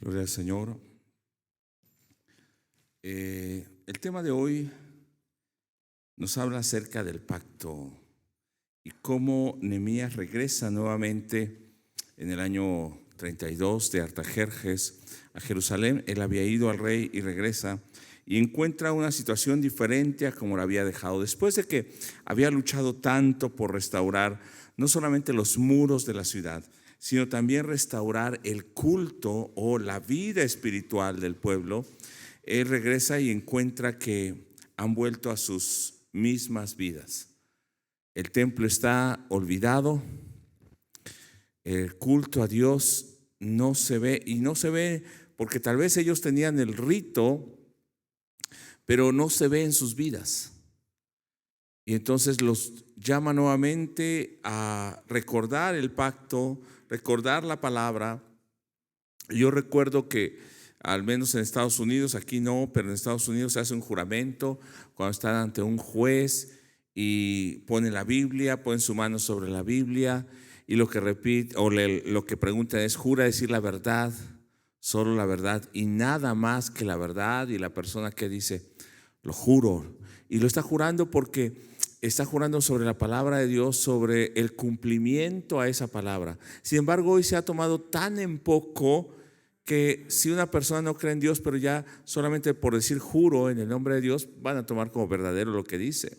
Gloria al Señor. El tema de hoy nos habla acerca del pacto y cómo Nehemías regresa nuevamente en el año 32 de Artajerjes a Jerusalén. Él había ido al rey y regresa y encuentra una situación diferente a como la había dejado. Después de que había luchado tanto por restaurar no solamente los muros de la ciudad, sino también restaurar el culto o la vida espiritual del pueblo, él regresa y encuentra que han vuelto a sus mismas vidas. El templo está olvidado, el culto a Dios no se ve, y no se ve porque tal vez ellos tenían el rito, pero no se ve en sus vidas. Y entonces los llama nuevamente a recordar el pacto, recordar la palabra. Yo recuerdo que al menos en Estados Unidos, aquí no, pero en Estados Unidos se hace un juramento cuando están ante un juez y ponen la Biblia, ponen su mano sobre la Biblia y lo que repite o lo que preguntan es: ¿jura decir la verdad, solo la verdad y nada más que la verdad? Y la persona que dice: lo juro, y lo está jurando porque está jurando sobre la palabra de Dios, sobre el cumplimiento a esa palabra. Sin embargo, hoy se ha tomado tan en poco que si una persona no cree en Dios, pero ya solamente por decir juro en el nombre de Dios, van a tomar como verdadero lo que dice.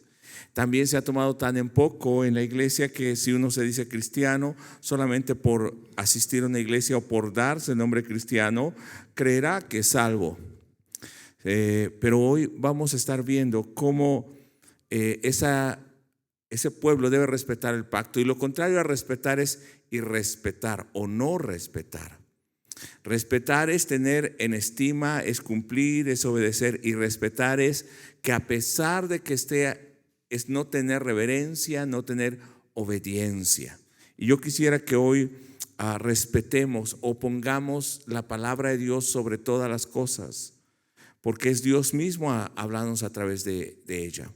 También se ha tomado tan en poco en la iglesia que si uno se dice cristiano, solamente por asistir a una iglesia o por darse el nombre cristiano, creerá que es salvo. Pero hoy vamos a estar viendo cómo ese pueblo debe respetar el pacto, y lo contrario a respetar es irrespetar o no respetar. Respetar es tener en estima, es cumplir, es obedecer, y respetar es que a pesar de que es no tener reverencia, no tener obediencia. Y yo quisiera que hoy respetemos o pongamos la palabra de Dios sobre todas las cosas, porque es Dios mismo hablándonos a través de ella.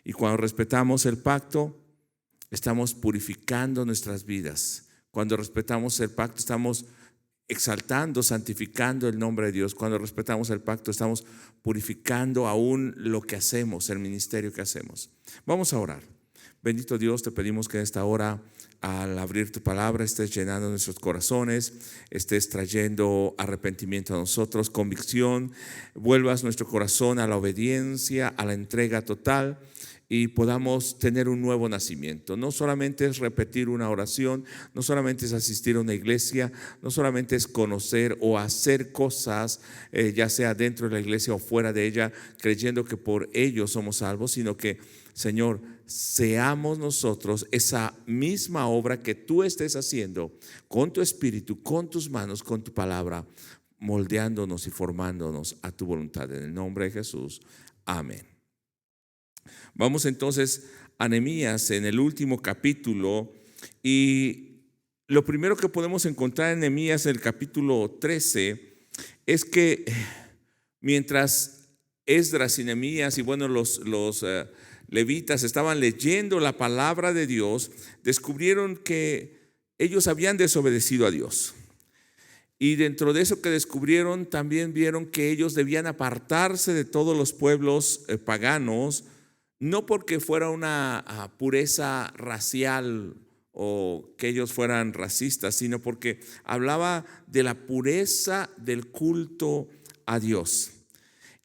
Y cuando respetamos el pacto, estamos purificando nuestras vidas. Cuando respetamos el pacto, estamos exaltando, santificando el nombre de Dios. Cuando respetamos el pacto, estamos purificando aún lo que hacemos, el ministerio que hacemos. Vamos a orar. Bendito Dios, te pedimos que en esta hora, al abrir tu palabra, estés llenando nuestros corazones, estés trayendo arrepentimiento a nosotros, convicción, vuelvas nuestro corazón a la obediencia, a la entrega total, y podamos tener un nuevo nacimiento. No solamente es repetir una oración, no solamente es asistir a una iglesia, no solamente es conocer o hacer cosas, ya sea dentro de la iglesia o fuera de ella, creyendo que por ello somos salvos, sino que, Señor, seamos nosotros esa misma obra que tú estés haciendo con tu espíritu, con tus manos, con tu palabra, moldeándonos y formándonos a tu voluntad. En el nombre de Jesús, amén. Vamos entonces a Nehemías en el último capítulo, y lo primero que podemos encontrar en Nehemías, en el capítulo 13, es que mientras Esdras y Nehemías y los levitas estaban leyendo la palabra de Dios, descubrieron que ellos habían desobedecido a Dios. Y dentro de eso que descubrieron, también vieron que ellos debían apartarse de todos los pueblos paganos, no porque fuera una pureza racial o que ellos fueran racistas, sino porque hablaba de la pureza del culto a Dios.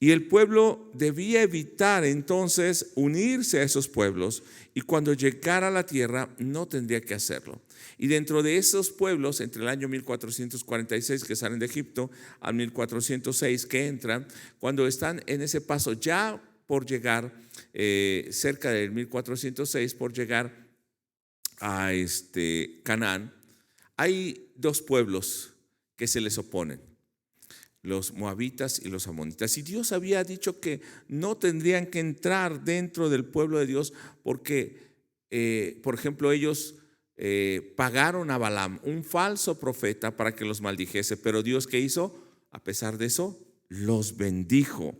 Y el pueblo debía evitar entonces unirse a esos pueblos, y cuando llegara a la tierra no tendría que hacerlo. Y dentro de esos pueblos, entre el año 1446 que salen de Egipto al 1406 que entran, cuando están en ese paso ya por llegar, cerca del 1406, por llegar a Canaán, hay dos pueblos que se les oponen: los moabitas y los amonitas. Y Dios había dicho que no tendrían que entrar dentro del pueblo de Dios porque, por ejemplo, ellos pagaron a Balaam, un falso profeta, para que los maldijese. Pero Dios, ¿qué hizo? A pesar de eso, los bendijo.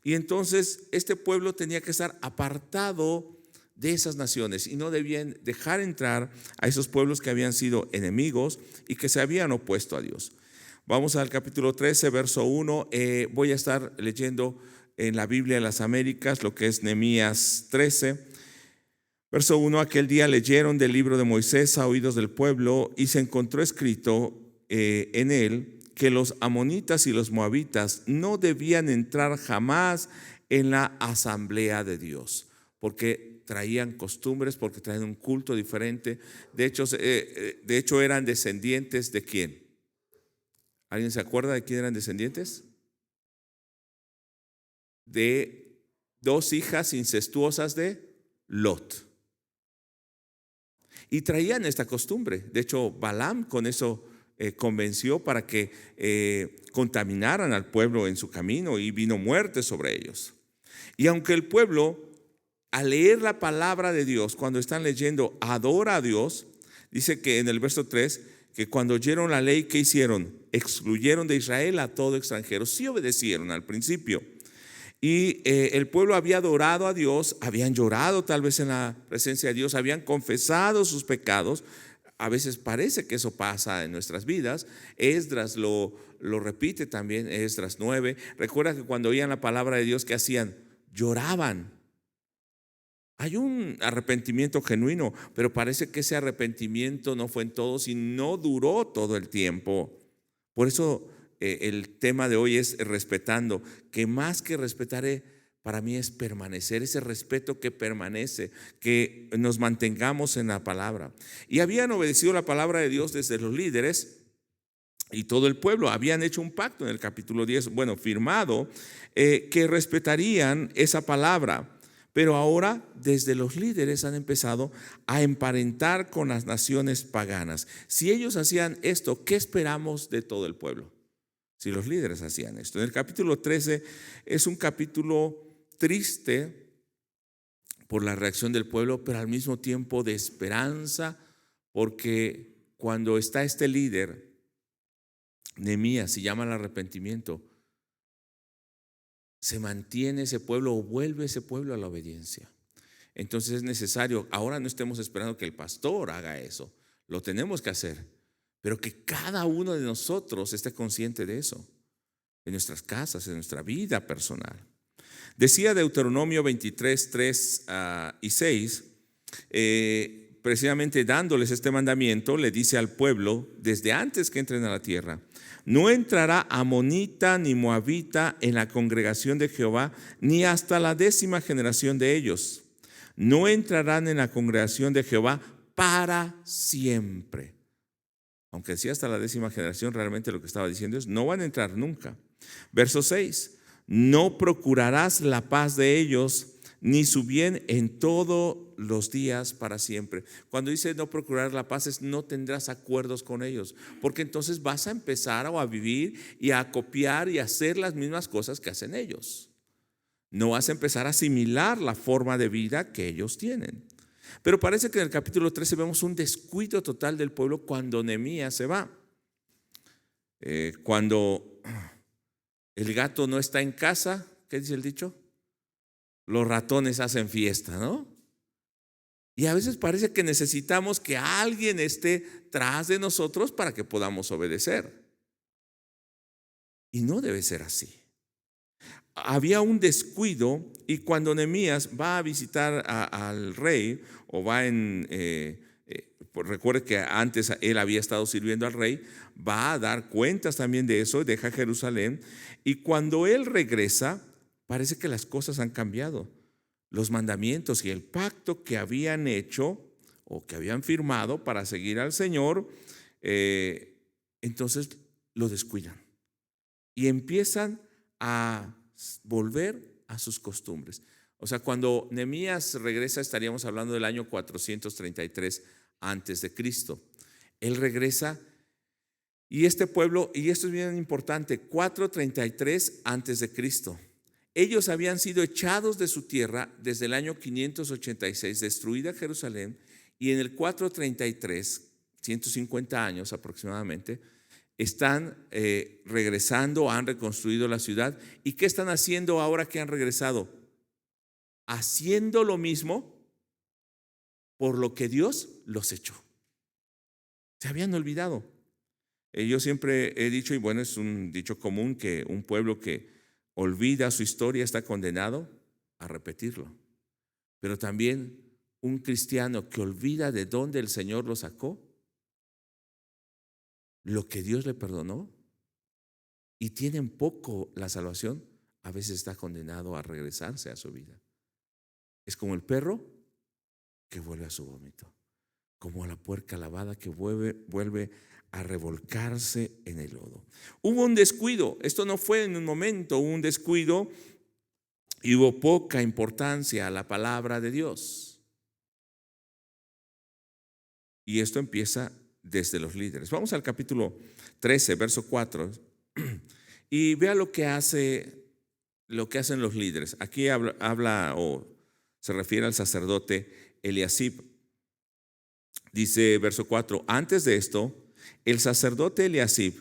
Y entonces este pueblo tenía que estar apartado de esas naciones y no debían dejar entrar a esos pueblos que habían sido enemigos y que se habían opuesto a Dios. Vamos al capítulo 13, verso 1. Voy a estar leyendo en la Biblia de las Américas lo que es Nehemías 13. Verso 1, aquel día leyeron del libro de Moisés a oídos del pueblo y se encontró escrito en él que los amonitas y los moabitas no debían entrar jamás en la asamblea de Dios, porque traían costumbres, porque traían un culto diferente. De hecho eran descendientes ¿de quién? ¿Alguien se acuerda de quién eran descendientes? De dos hijas incestuosas de Lot. Y traían esta costumbre. De hecho, Balaam con eso convenció para que contaminaran al pueblo en su camino, y vino muerte sobre ellos. Y aunque el pueblo, al leer la palabra de Dios, cuando están leyendo, adora a Dios, dice que en el verso 3, que cuando oyeron la ley, ¿qué hicieron? Excluyeron de Israel a todo extranjero. Sí obedecieron al principio. Y el pueblo había adorado a Dios, habían llorado tal vez en la presencia de Dios, habían confesado sus pecados. A veces parece que eso pasa en nuestras vidas. Esdras lo repite también, Esdras 9. Recuerda que cuando oían la palabra de Dios, ¿qué hacían? Lloraban. Hay un arrepentimiento genuino, pero parece que ese arrepentimiento no fue en todos y no duró todo el tiempo. Por eso el tema de hoy es respetando, que más que respetaré, para mí es permanecer, ese respeto que permanece, que nos mantengamos en la palabra. Y habían obedecido la palabra de Dios desde los líderes y todo el pueblo. Habían hecho un pacto en el capítulo 10, firmado, que respetarían esa palabra. Pero ahora desde los líderes han empezado a emparentar con las naciones paganas. Si ellos hacían esto, ¿qué esperamos de todo el pueblo? Si los líderes hacían esto. En el capítulo 13 es un capítulo triste por la reacción del pueblo, pero al mismo tiempo de esperanza, porque cuando está este líder, Nehemías, se llama al arrepentimiento, se mantiene ese pueblo o vuelve ese pueblo a la obediencia. Entonces es necesario, ahora no estemos esperando que el pastor haga eso, lo tenemos que hacer, pero que cada uno de nosotros esté consciente de eso, en nuestras casas, en nuestra vida personal. Decía Deuteronomio 23, 3 y 6, precisamente dándoles este mandamiento, le dice al pueblo, desde antes que entren a la tierra: no entrará amonita ni moabita en la congregación de Jehová, ni hasta la 10ª generación de ellos. No entrarán en la congregación de Jehová para siempre. Aunque decía hasta la 10ª generación, realmente lo que estaba diciendo es: no van a entrar nunca. Verso 6, no procurarás la paz de ellos, ni su bien en todos los días para siempre. Cuando dice no procurar la paz, es no tendrás acuerdos con ellos, porque entonces vas a empezar a vivir y a copiar y a hacer las mismas cosas que hacen ellos. No vas a empezar a asimilar la forma de vida que ellos tienen. Pero parece que en el capítulo 13 vemos un descuido total del pueblo cuando Nehemías se va. Cuando el gato no está en casa, ¿qué dice el dicho? Los ratones hacen fiesta, ¿no? Y a veces parece que necesitamos que alguien esté tras de nosotros para que podamos obedecer. Y no debe ser así. Había un descuido, y cuando Nehemías va a visitar al rey, o va recuerde que antes él había estado sirviendo al rey, va a dar cuentas también de eso, deja Jerusalén, y cuando él regresa, parece que las cosas han cambiado. Los mandamientos y el pacto que habían hecho o que habían firmado para seguir al Señor, entonces lo descuidan y empiezan a volver a sus costumbres. O sea, cuando Nehemías regresa, estaríamos hablando del año 433 antes de Cristo. Él regresa, y este pueblo, y esto es bien importante, 433 antes de Cristo. Ellos habían sido echados de su tierra desde el año 586, destruida Jerusalén, y en el 433, 150 años aproximadamente, están regresando, han reconstruido la ciudad. ¿Y qué están haciendo ahora que han regresado? Haciendo lo mismo por lo que Dios los echó. Se habían olvidado. Yo siempre he dicho, y bueno, es un dicho común, que un pueblo que olvida su historia está condenado a repetirlo. Pero también un cristiano que olvida de dónde el Señor lo sacó, lo que Dios le perdonó, y tiene en poco la salvación, a veces está condenado a regresarse a su vida. Es como el perro que vuelve a su vómito, como la puerca lavada que vuelve a revolcarse en el lodo. Hubo un descuido, esto no fue en un momento, hubo un descuido y hubo poca importancia a la palabra de Dios. Y esto empieza desde los líderes. Vamos al capítulo 13, verso 4, y vea lo que hacen los líderes. Aquí habla o se refiere al sacerdote Eliasib. Dice verso 4, antes de esto, el sacerdote Eliasib,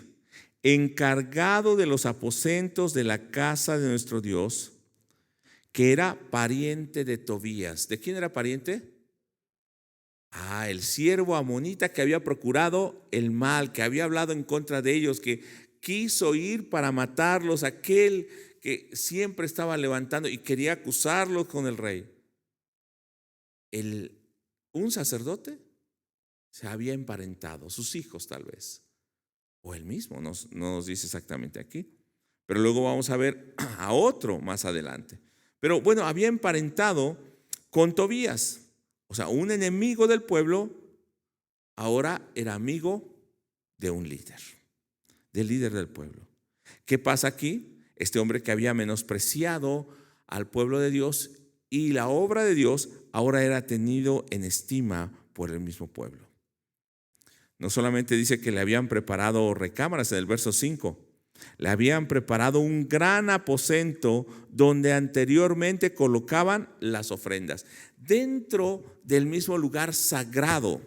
encargado de los aposentos de la casa de nuestro Dios, que era pariente de Tobías. ¿De quién era pariente? El siervo amonita que había procurado el mal, que había hablado en contra de ellos, que quiso ir para matarlos, aquel que siempre estaba levantando y quería acusarlos con el rey. Un sacerdote se había emparentado, sus hijos tal vez, o él mismo, no nos dice exactamente aquí, pero luego vamos a ver a otro más adelante. Pero bueno, había emparentado con Tobías, o sea, un enemigo del pueblo, ahora era amigo de un líder, del líder del pueblo. ¿Qué pasa aquí? Este hombre que había menospreciado al pueblo de Dios y la obra de Dios, ahora era tenido en estima por el mismo pueblo. No solamente dice que le habían preparado recámaras en el verso 5, le habían preparado un gran aposento donde anteriormente colocaban las ofrendas. Dentro del mismo lugar sagrado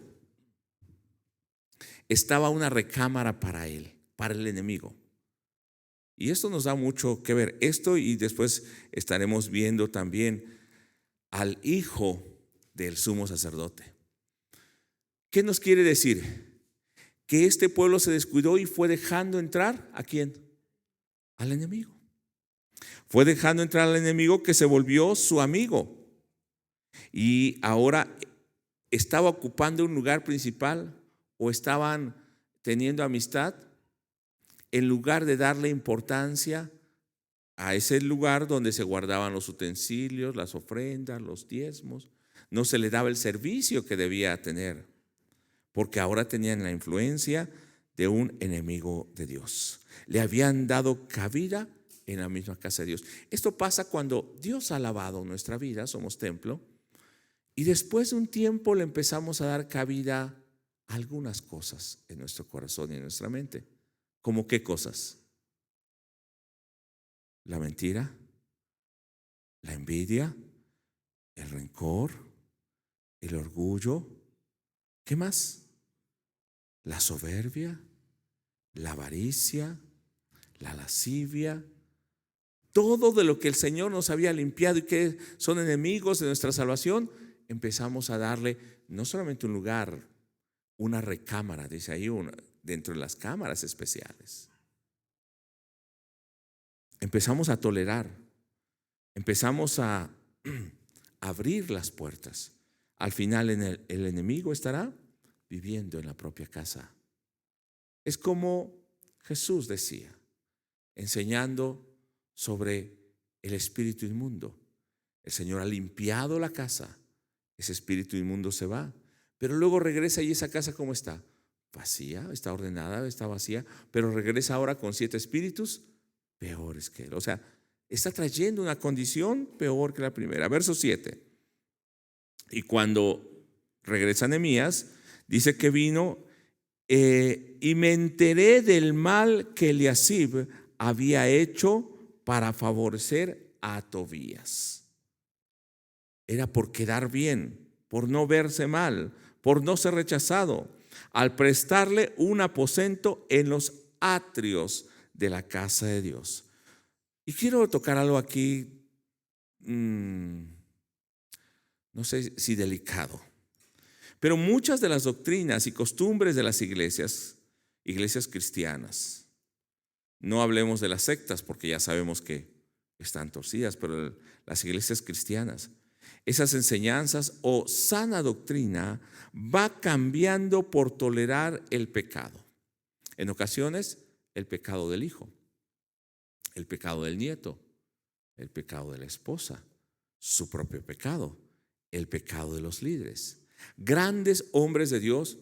estaba una recámara para él, para el enemigo. Y esto nos da mucho que ver. Esto, y después estaremos viendo también al hijo del sumo sacerdote. ¿Qué nos quiere decir? Que este pueblo se descuidó y fue dejando entrar ¿a quién? Al enemigo. Fue dejando entrar al enemigo que se volvió su amigo. Y ahora estaba ocupando un lugar principal o estaban teniendo amistad en lugar de darle importancia a ese lugar donde se guardaban los utensilios, las ofrendas, los diezmos. No se le daba el servicio que debía tener, porque ahora tenían la influencia de un enemigo de Dios. Le habían dado cabida en la misma casa de Dios. Esto pasa cuando Dios ha lavado nuestra vida, somos templo, y después de un tiempo le empezamos a dar cabida a algunas cosas en nuestro corazón y en nuestra mente. ¿Cómo qué cosas? La mentira, la envidia, el rencor, el orgullo. ¿Qué más? La soberbia, la avaricia, la lascivia. Todo de lo que el Señor nos había limpiado y que son enemigos de nuestra salvación, empezamos a darle no solamente un lugar, una recámara, dice ahí, dentro de las cámaras especiales. Empezamos a tolerar, empezamos a abrir las puertas. Al final el enemigo estará viviendo en la propia casa. Es como Jesús decía, enseñando sobre el espíritu inmundo. El Señor ha limpiado la casa, ese espíritu inmundo se va, pero luego regresa y esa casa ¿cómo está? Vacía, está ordenada, está vacía, pero regresa ahora con 7 espíritus peores que él. O sea, está trayendo una condición peor que la primera. Verso 7. Y cuando regresa Nehemías, dice que vino y me enteré del mal que Eliasib había hecho para favorecer a Tobías. Era por quedar bien, por no verse mal, por no ser rechazado, al prestarle un aposento en los atrios de la casa de Dios. Y quiero tocar algo aquí, no sé si delicado, pero muchas de las doctrinas y costumbres de las iglesias, iglesias cristianas. No hablemos de las sectas porque ya sabemos que están torcidas, pero las iglesias cristianas, esas enseñanzas o sana doctrina va cambiando por tolerar el pecado. En ocasiones, el pecado del hijo, el pecado del nieto, el pecado de la esposa, su propio pecado, el pecado de los líderes. Grandes hombres de Dios,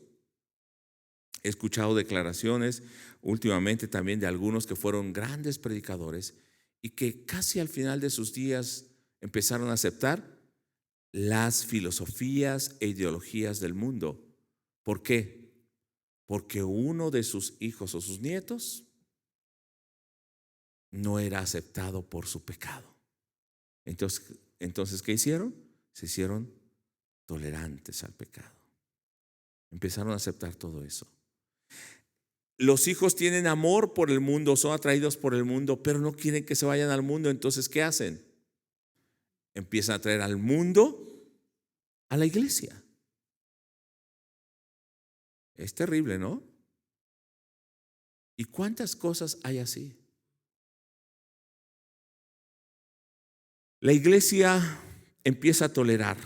he escuchado declaraciones últimamente también de algunos que fueron grandes predicadores y que casi al final de sus días empezaron a aceptar las filosofías e ideologías del mundo. ¿Por qué? Porque uno de sus hijos o sus nietos no era aceptado por su pecado. Entonces, ¿qué hicieron? Se hicieron tolerantes al pecado. Empezaron a aceptar todo eso. Los hijos tienen amor por el mundo, son atraídos por el mundo, pero no quieren que se vayan al mundo. Entonces, ¿qué hacen? Empiezan a traer al mundo a la iglesia. Es terrible, ¿no? ¿Y cuántas cosas hay así? La iglesia empieza a tolerar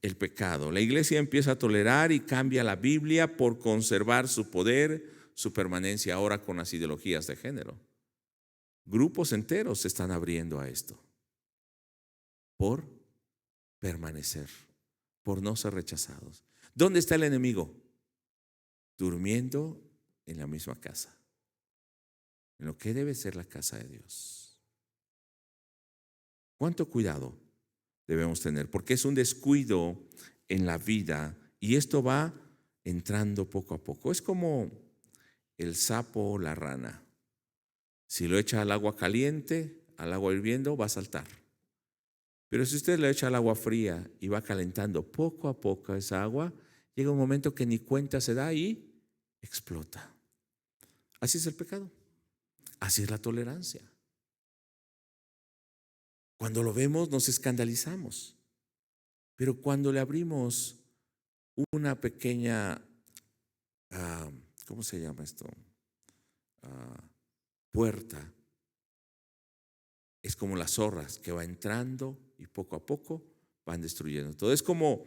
el pecado. La iglesia empieza a tolerar y cambia la Biblia por conservar su poder, su permanencia ahora con las ideologías de género. Grupos enteros se están abriendo a esto por permanecer, por no ser rechazados. ¿Dónde está el enemigo? Durmiendo en la misma casa, en lo que debe ser la casa de Dios. ¿Cuánto cuidado debemos tener? Porque es un descuido en la vida y esto va entrando poco a poco. Es como el sapo o la rana. Si lo echa al agua caliente, al agua hirviendo, va a saltar. Pero si usted lo echa al agua fría y va calentando poco a poco esa agua, llega un momento que ni cuenta se da y explota. Así es el pecado. Así es la tolerancia. Cuando lo vemos nos escandalizamos, pero cuando le abrimos una pequeña, ¿cómo se llama esto? Puerta, es como las zorras que va entrando y poco a poco van destruyendo todo. Es como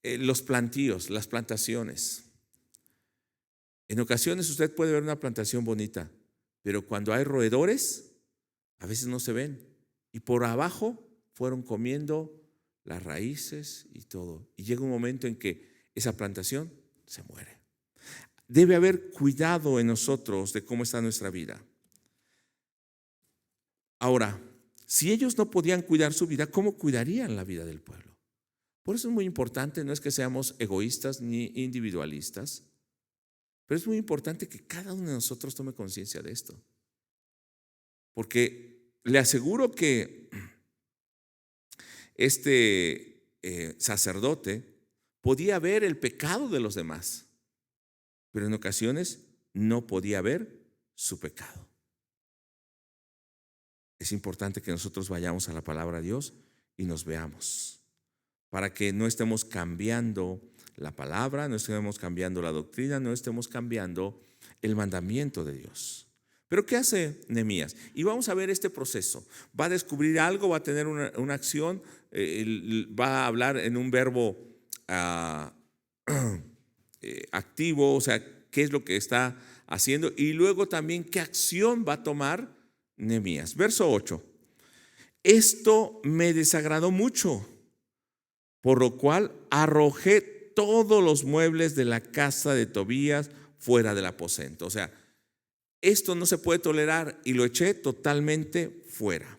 los plantíos, las plantaciones. En ocasiones usted puede ver una plantación bonita, pero cuando hay roedores, a veces no se ven. Y por abajo fueron comiendo las raíces y todo. Y llega un momento en que esa plantación se muere. Debe haber cuidado en nosotros de cómo está nuestra vida. Ahora, si ellos no podían cuidar su vida, ¿cómo cuidarían la vida del pueblo? Por eso es muy importante, no es que seamos egoístas ni individualistas, pero es muy importante que cada uno de nosotros tome conciencia de esto. Porque le aseguro que este sacerdote podía ver el pecado de los demás, pero en ocasiones no podía ver su pecado. Es importante que nosotros vayamos a la palabra de Dios y nos veamos, para que no estemos cambiando la palabra, no estemos cambiando la doctrina, no estemos cambiando el mandamiento de Dios. Pero ¿qué hace Nehemías? Y vamos a ver este proceso. Va a descubrir algo, va a tener una acción, va a hablar en un verbo activo, o sea, qué es lo que está haciendo y luego también qué acción va a tomar Nehemías. Verso 8. Esto me desagradó mucho, por lo cual arrojé todos los muebles de la casa de Tobías fuera del aposento. O sea, esto no se puede tolerar y lo eché totalmente fuera.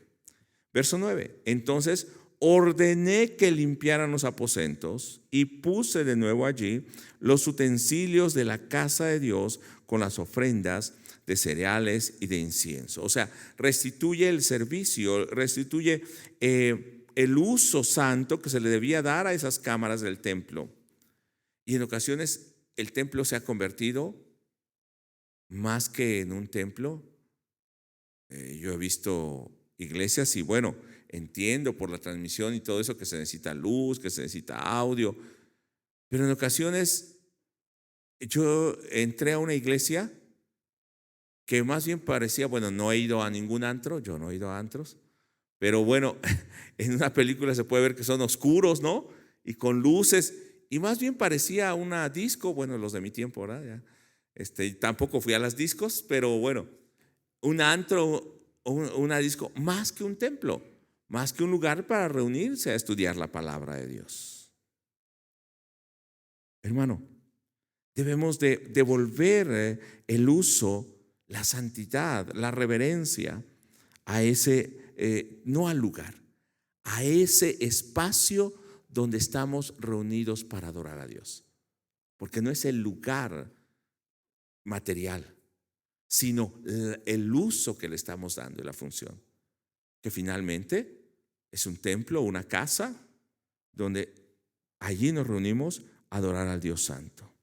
Verso 9. Entonces ordené que limpiaran los aposentos y puse de nuevo allí los utensilios de la casa de Dios con las ofrendas de cereales y de incienso. O sea, restituye el servicio, restituye el uso santo que se le debía dar a esas cámaras del templo. Y en ocasiones el templo se ha convertido más que en un templo. Yo he visto iglesias y bueno, entiendo por la transmisión y todo eso que se necesita luz, que se necesita audio, pero en ocasiones yo entré a una iglesia que más bien parecía, bueno, no he ido a ningún antro, yo no he ido a antros, pero bueno, en una película se puede ver que son oscuros, ¿no? Y con luces, y más bien parecía una disco, bueno, los de mi tiempo, ¿verdad? Ya. Tampoco fui a las discos, pero bueno, un antro o una disco, más que un templo, más que un lugar para reunirse a estudiar la palabra de Dios. Hermano, debemos de devolver el uso, la santidad, la reverencia a ese, no al lugar, a ese espacio donde estamos reunidos para adorar a Dios. Porque no es el lugar material, sino el uso que le estamos dando y la función. Que finalmente es un templo, una casa, donde allí nos reunimos a adorar al Dios Santo.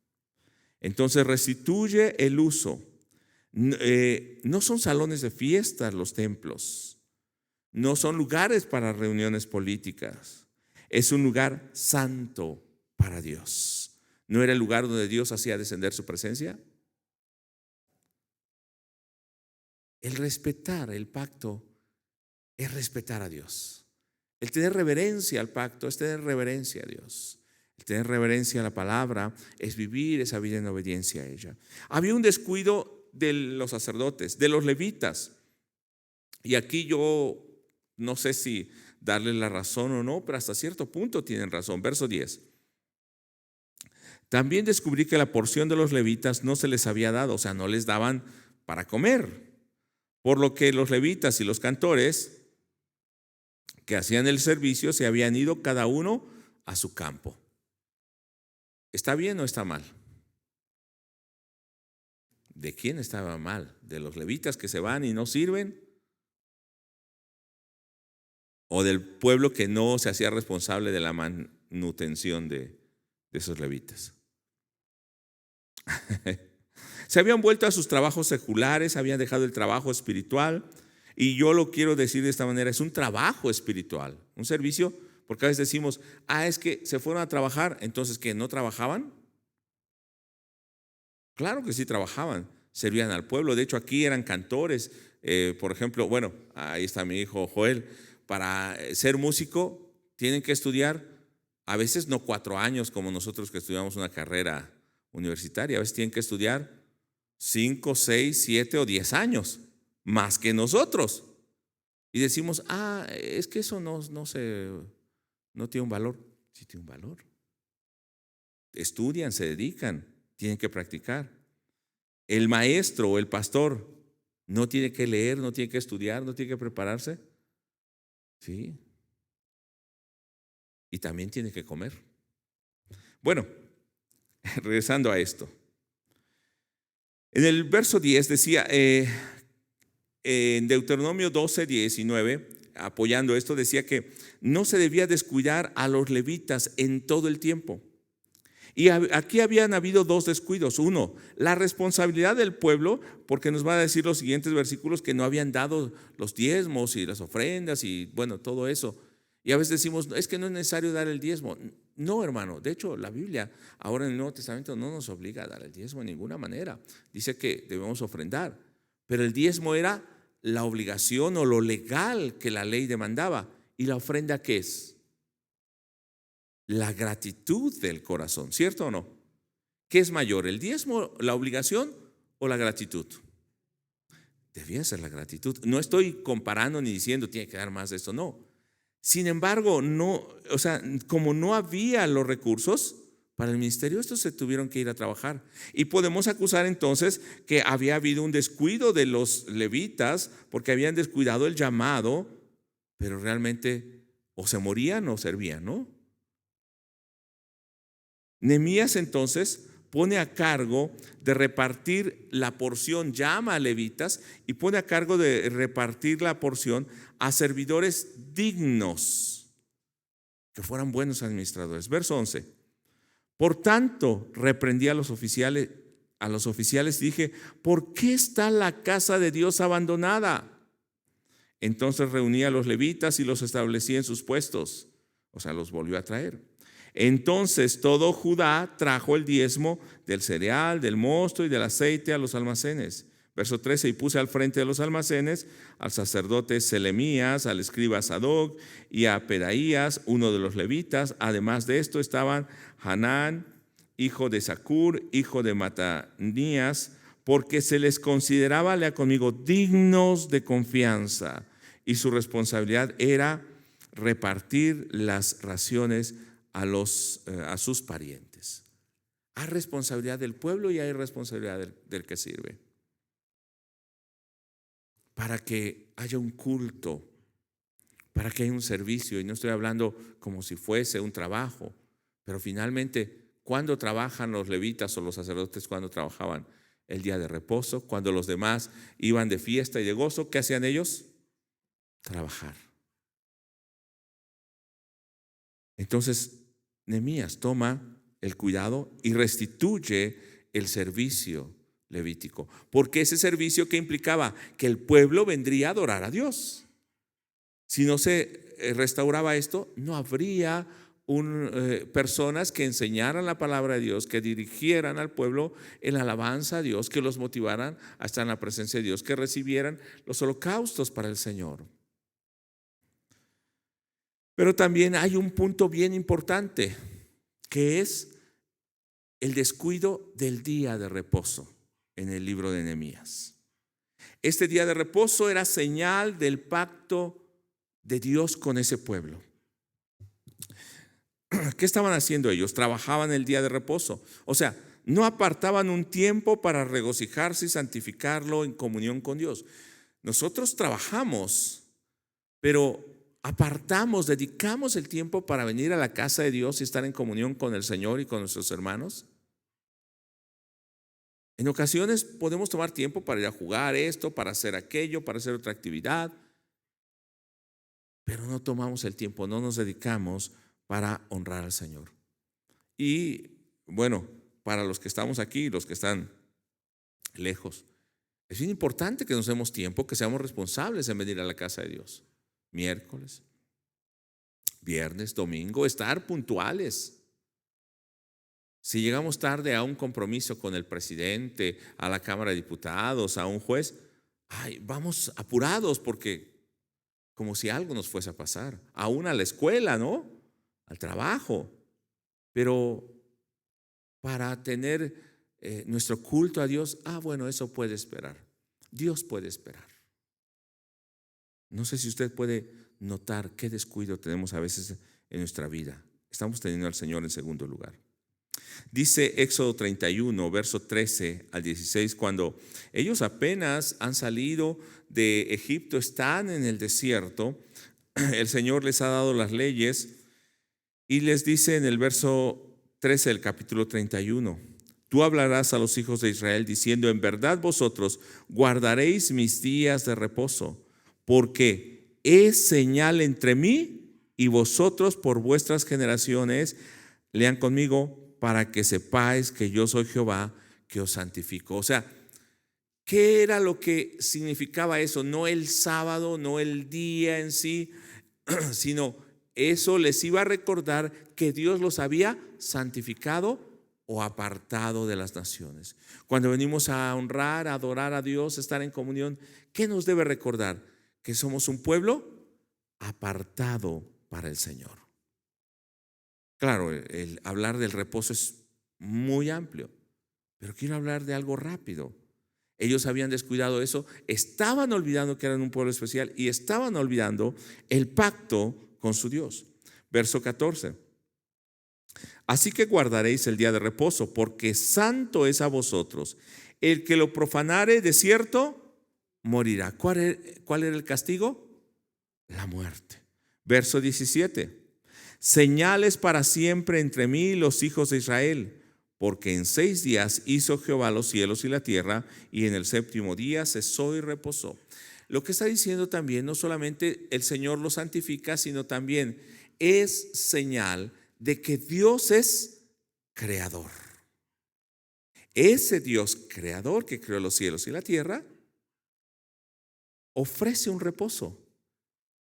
Entonces restituye el uso. No son salones de fiestas los templos, no son lugares para reuniones políticas, es un lugar santo para Dios. ¿No era el lugar donde Dios hacía descender su presencia? El respetar el pacto es respetar a Dios. El tener reverencia al pacto es tener reverencia a Dios. El tener reverencia a la palabra es vivir esa vida en obediencia a ella. Había un descuido de los sacerdotes, de los levitas. Y aquí yo no sé si darle la razón o no, pero hasta cierto punto tienen razón. Verso 10. También descubrí que la porción de los levitas no se les había dado, o sea, no les daban para comer. Por lo que los levitas y los cantores que hacían el servicio se habían ido cada uno a su campo. ¿Está bien o está mal? ¿De quién estaba mal? ¿De los levitas que se van y no sirven? ¿O del pueblo que no se hacía responsable de la manutención de esos levitas? Se habían vuelto a sus trabajos seculares, habían dejado el trabajo espiritual. Y yo lo quiero decir de esta manera, es un trabajo espiritual, un servicio, porque a veces decimos, es que se fueron a trabajar, entonces ¿qué? ¿No trabajaban? Claro que sí trabajaban, servían al pueblo. De hecho, aquí eran cantores. Por ejemplo, bueno, ahí está mi hijo Joel. Para ser músico tienen que estudiar, a veces no 4 años como nosotros que estudiamos una carrera universitaria, a veces tienen que estudiar 5, 6, 7 o 10 años, más que nosotros. Y decimos, es que eso no tiene un valor. Sí tiene un valor. Estudian, se dedican, tienen que practicar. El maestro o el pastor no tiene que leer, no tiene que estudiar, no tiene que prepararse. Sí. Y también tiene que comer. Bueno, regresando a esto. En el verso 10 decía, en Deuteronomio 12, 19, apoyando esto, decía que no se debía descuidar a los levitas en todo el tiempo. Y aquí habían habido 2 descuidos. Uno, la responsabilidad del pueblo, porque nos va a decir los siguientes versículos que no habían dado los diezmos y las ofrendas y bueno, todo eso. Y a veces decimos, es que no es necesario dar el diezmo. No, hermano, de hecho la Biblia ahora en el Nuevo Testamento no nos obliga a dar el diezmo de ninguna manera. Dice que debemos ofrendar, pero el diezmo era la obligación o lo legal que la ley demandaba. ¿Y la ofrenda qué es? La gratitud del corazón, ¿cierto o no? ¿Qué es mayor, el diezmo, la obligación o la gratitud? Debía ser la gratitud. No estoy comparando ni diciendo tiene que dar más de esto, no. Sin embargo, no, o sea, como no había los recursos para el ministerio, estos se tuvieron que ir a trabajar. Y podemos acusar entonces que había habido un descuido de los levitas porque habían descuidado el llamado, pero realmente o se morían o servían, ¿no? Nehemías entonces pone a cargo de repartir la porción, llama a levitas y pone a cargo de repartir la porción a servidores dignos, que fueran buenos administradores. Verso 11. Por tanto, reprendí a los oficiales y dije, ¿por qué está la casa de Dios abandonada? Entonces reuní a los levitas y los establecí en sus puestos, o sea, los volvió a traer. Entonces todo Judá trajo el diezmo del cereal, del mosto y del aceite a los almacenes. Verso 13, y puse al frente de los almacenes al sacerdote Selemías, al escriba Sadoc y a Pedaías, uno de los levitas. Además de esto estaban Hanán, hijo de Zacur, hijo de Matanías, porque se les consideraba, lea conmigo, dignos de confianza, y su responsabilidad era repartir las raciones a sus parientes. Hay responsabilidad del pueblo y hay responsabilidad del que sirve. Para que haya un culto, para que haya un servicio, y no estoy hablando como si fuese un trabajo, pero finalmente, ¿cuándo trabajan los levitas o los sacerdotes? ¿Cuándo trabajaban? El día de reposo, cuando los demás iban de fiesta y de gozo. ¿Qué hacían ellos? Trabajar. Entonces, Nehemías toma el cuidado y restituye el servicio levítico, porque ese servicio que implicaba que el pueblo vendría a adorar a Dios. Si no se restauraba esto, no habría personas que enseñaran la palabra de Dios, que dirigieran al pueblo en alabanza a Dios, que los motivaran a estar en la presencia de Dios, que recibieran los holocaustos para el Señor. Pero también hay un punto bien importante, que es el descuido del día de reposo en el libro de Nehemías. Este día de reposo era señal del pacto de Dios con ese pueblo. ¿Qué estaban haciendo ellos? Trabajaban el día de reposo. O sea, no apartaban un tiempo para regocijarse y santificarlo en comunión con Dios. Nosotros trabajamos, pero dedicamos el tiempo para venir a la casa de Dios y estar en comunión con el Señor y con nuestros hermanos. En ocasiones podemos tomar tiempo para ir a jugar esto, para hacer aquello, para hacer otra actividad, pero no tomamos el tiempo, no nos dedicamos para honrar al Señor. Y bueno, para los que estamos aquí, los que están lejos, es bien importante que nos demos tiempo, que seamos responsables en venir a la casa de Dios. Miércoles, viernes, domingo, estar puntuales. Si llegamos tarde a un compromiso con el presidente, a la Cámara de Diputados, a un juez, vamos apurados porque como si algo nos fuese a pasar, aún a la escuela, ¿no? Al trabajo. Pero para tener nuestro culto a Dios, bueno, eso puede esperar. Dios puede esperar. No sé si usted puede notar qué descuido tenemos a veces en nuestra vida. Estamos teniendo al Señor en segundo lugar. Dice Éxodo 31, verso 13 al 16, cuando ellos apenas han salido de Egipto, están en el desierto, el Señor les ha dado las leyes y les dice en el verso 13 del capítulo 31, tú hablarás a los hijos de Israel diciendo, en verdad vosotros guardaréis mis días de reposo, porque es señal entre mí y vosotros por vuestras generaciones. Lean conmigo, para que sepáis que yo soy Jehová, que os santifico. O sea, ¿qué era lo que significaba eso? No el sábado, no el día en sí, sino eso les iba a recordar que Dios los había santificado o apartado de las naciones. Cuando venimos a honrar, a adorar a Dios, a estar en comunión, ¿qué nos debe recordar? Que somos un pueblo apartado para el Señor. Claro, el hablar del reposo es muy amplio, pero quiero hablar de algo rápido. Ellos habían descuidado eso, estaban olvidando que eran un pueblo especial y estaban olvidando el pacto con su Dios. Verso 14. Así que guardaréis el día de reposo, porque santo es a vosotros. El que lo profanare, de cierto, morirá. ¿Cuál era el castigo? La muerte. Verso 17. Señales para siempre entre mí y los hijos de Israel, porque en 6 días hizo Jehová los cielos y la tierra, y en el 7º día cesó y reposó. Lo que está diciendo también, no solamente el Señor lo santifica, sino también es señal de que Dios es creador. Ese Dios creador que creó los cielos y la tierra ofrece un reposo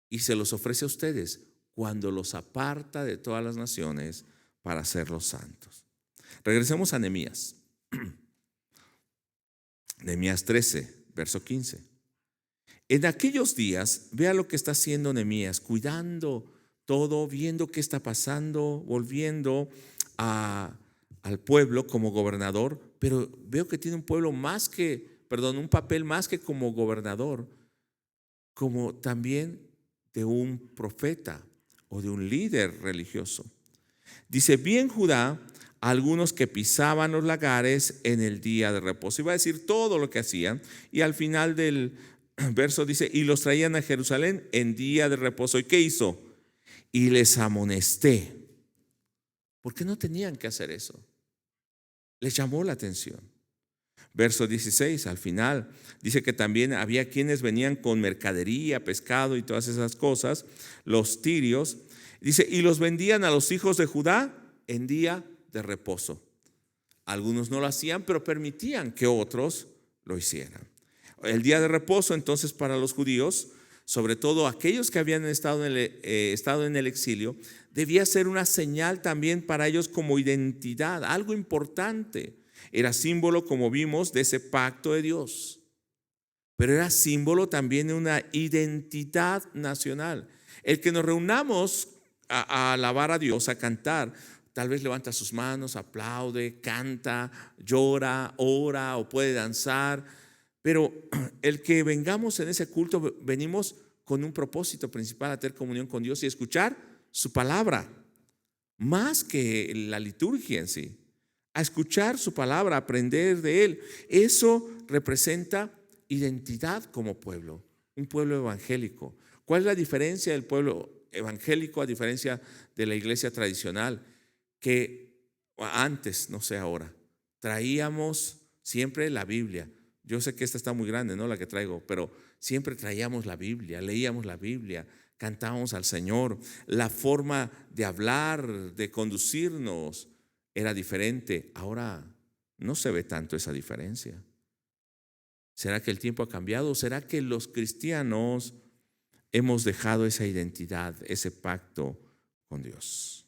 y se los ofrece a ustedes cuando los aparta de todas las naciones para hacerlos santos. Regresemos a Nehemías. Nehemías 13, verso 15. En aquellos días, vea lo que está haciendo Nehemías, cuidando todo, viendo qué está pasando, volviendo al pueblo como gobernador, pero veo que tiene un papel más que como gobernador, como también de un profeta o de un líder religioso. Dice, vi en Judá algunos que pisaban los lagares en el día de reposo. Iba a decir todo lo que hacían, y al final del verso dice, y los traían a Jerusalén en día de reposo. ¿Y qué hizo? Y les amonesté. ¿Por qué no tenían que hacer eso? Les llamó la atención. Verso 16, al final, dice que también había quienes venían con mercadería, pescado y todas esas cosas, los tirios. Dice, y los vendían a los hijos de Judá en día de reposo. Algunos no lo hacían, pero permitían que otros lo hicieran. El día de reposo, entonces, para los judíos, sobre todo aquellos que habían estado en el exilio, debía ser una señal también para ellos como identidad, algo importante. Era símbolo, como vimos, de ese pacto de Dios, pero era símbolo también de una identidad nacional. El que nos reunamos a alabar a Dios, a cantar, tal vez levanta sus manos, aplaude, canta, llora, ora o puede danzar, pero el que vengamos en ese culto, venimos con un propósito principal, a tener comunión con Dios y escuchar su palabra, más que la liturgia en sí. A escuchar su palabra, a aprender de Él. Eso representa identidad como pueblo, un pueblo evangélico. ¿Cuál es la diferencia del pueblo evangélico a diferencia de la iglesia tradicional? Que antes, no sé ahora, traíamos siempre la Biblia. Yo sé que esta está muy grande, ¿no? La que traigo, pero siempre traíamos la Biblia, leíamos la Biblia, cantábamos al Señor. La forma de hablar, de conducirnos era diferente. Ahora no se ve tanto esa diferencia. ¿Será que el tiempo ha cambiado? ¿Será que los cristianos hemos dejado esa identidad, ese pacto con Dios?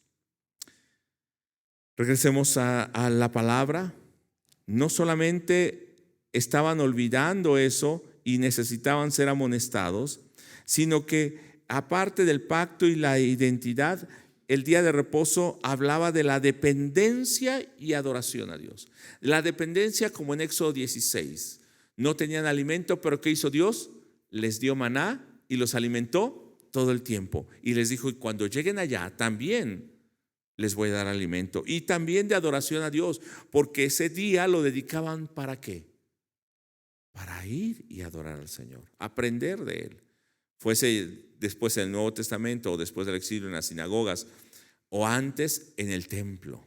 Regresemos a la palabra. No solamente estaban olvidando eso y necesitaban ser amonestados, sino que aparte del pacto y la identidad, el día de reposo hablaba de la dependencia y adoración a Dios. La dependencia, como en Éxodo 16, no tenían alimento, pero ¿qué hizo Dios? Les dio maná y los alimentó todo el tiempo. Y les dijo, y cuando lleguen allá también les voy a dar alimento. Y también de adoración a Dios, porque ese día lo dedicaban ¿para qué? Para ir y adorar al Señor, aprender de Él. Fuese después en el Nuevo Testamento o después del exilio en las sinagogas o antes en el templo.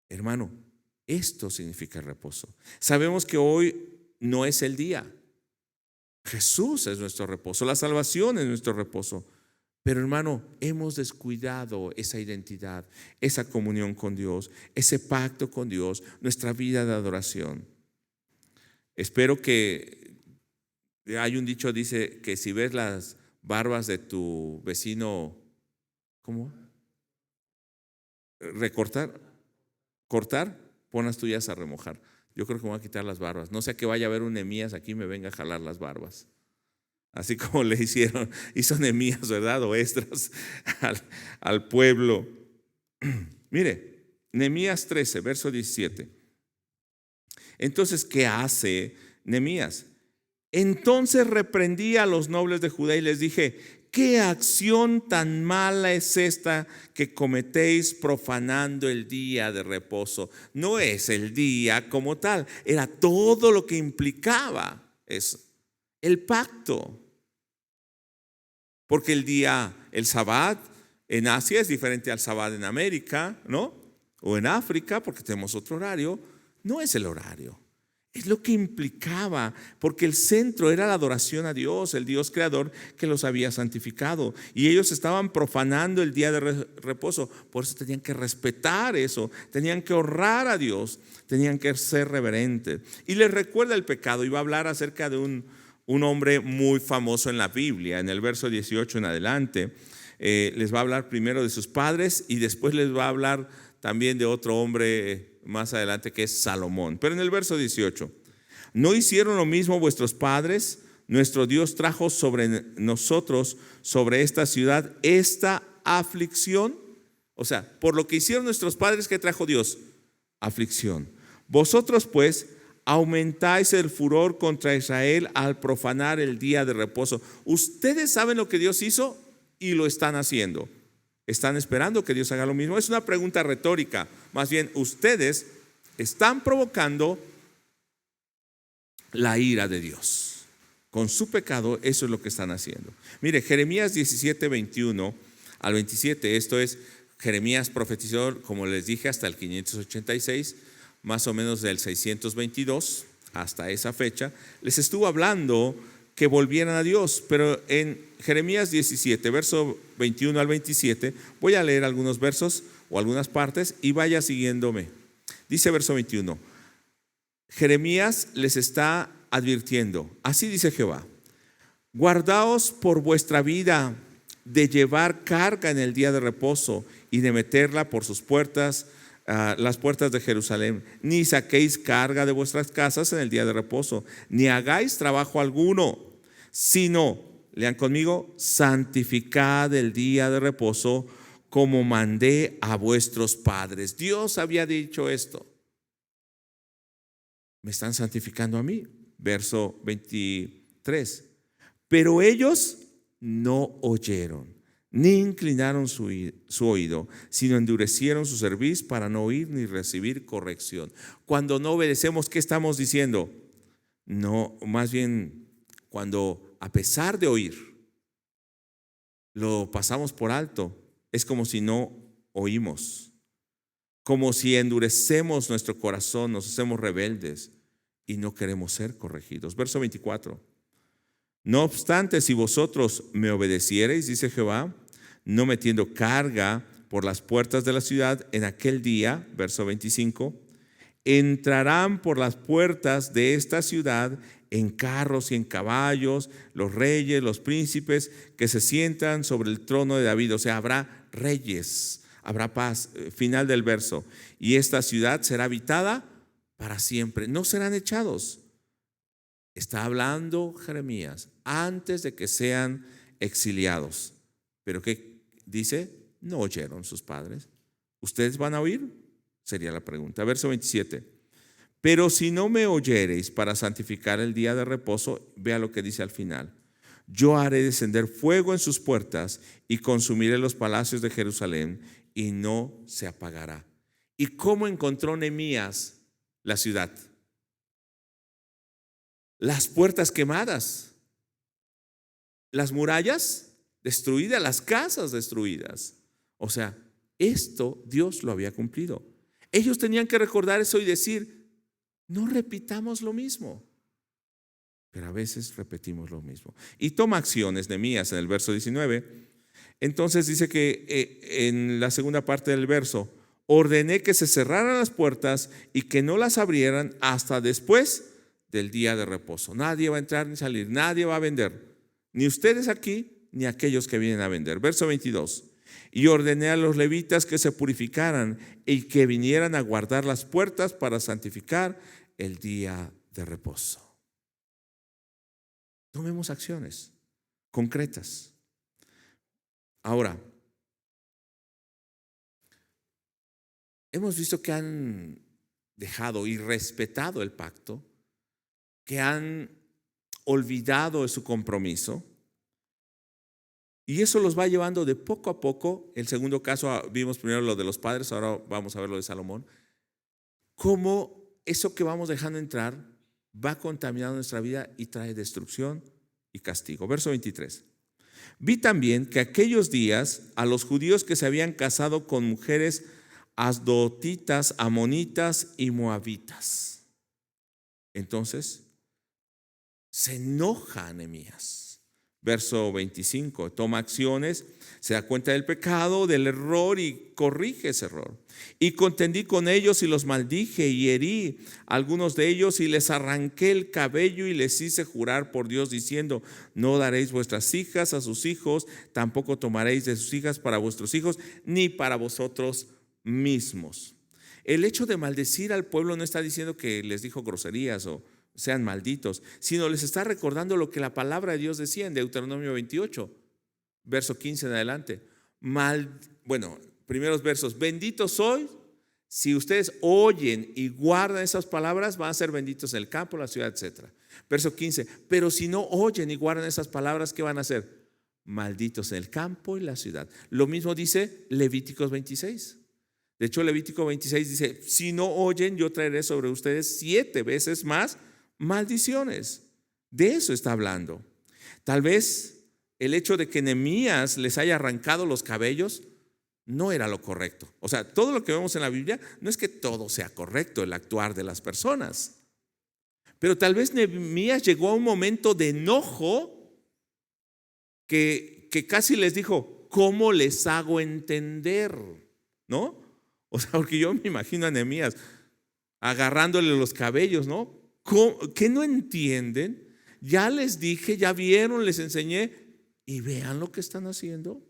Hermano, esto significa reposo. Sabemos que hoy no es el día. Jesús es nuestro reposo, la salvación es nuestro reposo. Pero hermano, hemos descuidado esa identidad, esa comunión con Dios, ese pacto con Dios, nuestra vida de adoración. Espero que, hay un dicho, dice que si ves las barbas de tu vecino, ¿cómo? Cortar, pon las tuyas a remojar. Yo creo que me voy a quitar las barbas. No sea que vaya a haber un Nehemías aquí y me venga a jalar las barbas. Así como le hizo Nehemías, ¿verdad? O Esdras al pueblo. Mire, Nehemías 13, verso 17. Entonces, ¿qué hace Nehemías? Entonces reprendí a los nobles de Judá y les dije, ¿qué acción tan mala es esta que cometéis profanando el día de reposo? No es el día como tal, era todo lo que implicaba eso, el pacto. Porque el Sabbat en Asia es diferente al Sabbat en América, ¿no? O en África, porque tenemos otro horario. No es el horario, es lo que implicaba, porque el centro era la adoración a Dios, el Dios creador que los había santificado. Y ellos estaban profanando el día de reposo, por eso tenían que respetar eso, tenían que honrar a Dios, tenían que ser reverentes. Y les recuerda el pecado, iba a hablar acerca de un hombre muy famoso en la Biblia, en el verso 18 en adelante. Les va a hablar primero de sus padres y después les va a hablar también de otro hombre más adelante que es Salomón. Pero en el verso 18, ¿no hicieron lo mismo vuestros padres? Nuestro Dios trajo sobre nosotros, sobre esta ciudad, esta aflicción. O sea, por lo que hicieron nuestros padres, ¿qué trajo Dios? Aflicción. Vosotros pues aumentáis el furor contra Israel al profanar el día de reposo. Ustedes saben lo que Dios hizo y lo están haciendo. ¿Están esperando que Dios haga lo mismo? Es una pregunta retórica. Más bien, ustedes están provocando la ira de Dios. Con su pecado, eso es lo que están haciendo. Mire, Jeremías 17, 21 al 27, esto es, Jeremías profetizó, como les dije, hasta el 586, más o menos del 622 hasta esa fecha, les estuvo hablando que volvieran a Dios. Pero en Jeremías 17, verso 21 al 27, voy a leer algunos versos o algunas partes y vaya siguiéndome. Dice verso 21, Jeremías les está advirtiendo, así dice Jehová: guardaos por vuestra vida de llevar carga en el día de reposo y de meterla por sus puertas, las puertas de Jerusalén. Ni saquéis carga de vuestras casas en el día de reposo, ni hagáis trabajo alguno, sino, lean conmigo, santificad el día de reposo como mandé a vuestros padres. Dios había dicho esto. Me están santificando a mí. Verso 23. Pero ellos no oyeron, ni inclinaron su oído, sino endurecieron su cerviz para no oír ni recibir corrección. Cuando no obedecemos, ¿qué estamos diciendo? No, más bien, cuando a pesar de oír, lo pasamos por alto, es como si no oímos, como si endurecemos nuestro corazón, nos hacemos rebeldes y no queremos ser corregidos. Verso 24. No obstante, si vosotros me obedeciereis, dice Jehová, no metiendo carga por las puertas de la ciudad, en aquel día, verso 25, entrarán por las puertas de esta ciudad en carros y en caballos los reyes, los príncipes que se sientan sobre el trono de David. O sea, habrá reyes, habrá paz. Final del verso. Y esta ciudad será habitada para siempre, no serán echados. Está hablando Jeremías antes de que sean exiliados. Pero ¿qué dice? No oyeron sus padres. ¿Ustedes van a oír? Sería la pregunta. Verso 27. Pero si no me oyereis para santificar el día de reposo, vea lo que dice al final: yo haré descender fuego en sus puertas y consumiré los palacios de Jerusalén y no se apagará. ¿Y cómo encontró Nehemías la ciudad? Las puertas quemadas, las murallas destruidas, las casas destruidas. O sea, esto Dios lo había cumplido. Ellos tenían que recordar eso y decir: no repitamos lo mismo. Pero a veces repetimos lo mismo. Y toma acciones, Nehemías, en el verso 19. Entonces dice que en la segunda parte del verso: ordené que se cerraran las puertas y que no las abrieran hasta después del día de reposo. Nadie va a entrar ni salir, nadie va a vender, ni ustedes aquí, ni aquellos que vienen a vender. Verso 22. Y ordené a los levitas que se purificaran y que vinieran a guardar las puertas para santificar el día de reposo. Tomemos acciones concretas. Ahora, hemos visto que han dejado y respetado el pacto, que han olvidado su compromiso, y eso los va llevando de poco a poco. El segundo caso, vimos primero lo de los padres, ahora vamos a ver lo de Salomón. Cómo eso que vamos dejando entrar va contaminando nuestra vida y trae destrucción y castigo. Verso 23. Vi también que aquellos días a los judíos que se habían casado con mujeres asdotitas, amonitas y moabitas. Entonces se enoja Nehemías Verso 25, toma acciones, se da cuenta del pecado, del error y corrige ese error. Y contendí con ellos y los maldije y herí a algunos de ellos y les arranqué el cabello y les hice jurar por Dios diciendo: no daréis vuestras hijas a sus hijos, tampoco tomaréis de sus hijas para vuestros hijos, ni para vosotros mismos. El hecho de maldecir al pueblo no está diciendo que les dijo groserías o sean malditos, sino les está recordando lo que la palabra de Dios decía en Deuteronomio 28, verso 15 en adelante. Primeros versos: benditos sois si ustedes oyen y guardan esas palabras, van a ser benditos en el campo, la ciudad, etc. Verso 15: pero si no oyen y guardan esas palabras, ¿qué van a hacer? Malditos en el campo y la ciudad. Lo mismo dice Levíticos 26. De hecho, Levítico 26 dice: si no oyen, yo traeré sobre ustedes 7 veces más maldiciones. De eso está hablando. Tal vez el hecho de que Nehemías les haya arrancado los cabellos no era lo correcto. O sea, todo lo que vemos en la Biblia no es que todo sea correcto, el actuar de las personas. Pero tal vez Nehemías llegó a un momento de enojo que casi les dijo: ¿cómo les hago entender? ¿No? O sea, porque yo me imagino a Nehemías agarrándole los cabellos, ¿no? ¿Qué no entienden? Ya les dije, ya vieron, les enseñé y vean lo que están haciendo.